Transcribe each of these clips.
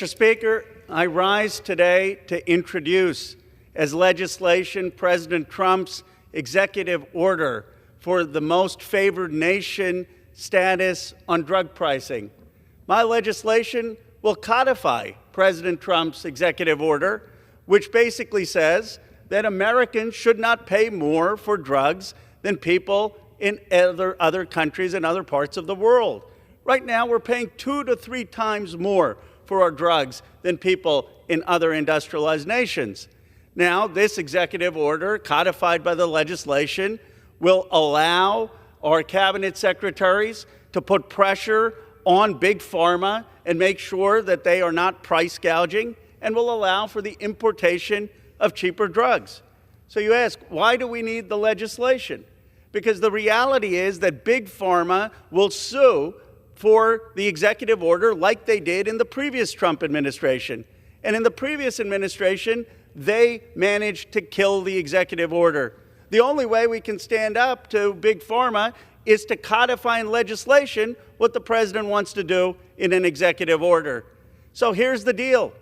Mr. Speaker, I rise today to introduce as legislation President Trump's executive order for the most favored nation status on drug pricing. My legislation will codify President Trump's executive order, which basically says that Americans should not pay more for drugs than people in other countries and other parts of the world. Right now, we're paying 2 to 3 times more for our drugs than people in other industrialized nations. Now, this executive order, codified by the legislation, will allow our cabinet secretaries to put pressure on Big Pharma and make sure that they are not price gouging, and will allow for the importation of cheaper drugs. So you ask, why do we need the legislation? Because the reality is that Big Pharma will sue for the executive order like they did in the previous Trump administration. And in the previous administration, they managed to kill the executive order. The only way we can stand up to Big Pharma is to codify in legislation what the president wants to do in an executive order. So here's the deal.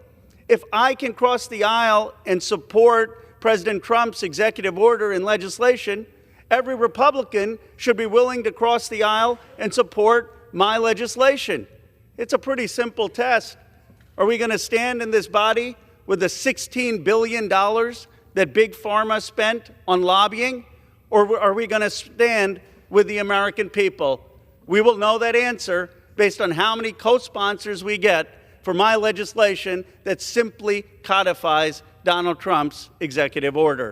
If I can cross the aisle and support President Trump's executive order in legislation, every Republican should be willing to cross the aisle and support my legislation. It's a pretty simple test. Are we going to stand in this body with the $16 billion that Big Pharma spent on lobbying, or are we going to stand with the American people? We will know that answer based on how many co-sponsors we get for my legislation that simply codifies Donald Trump's executive order.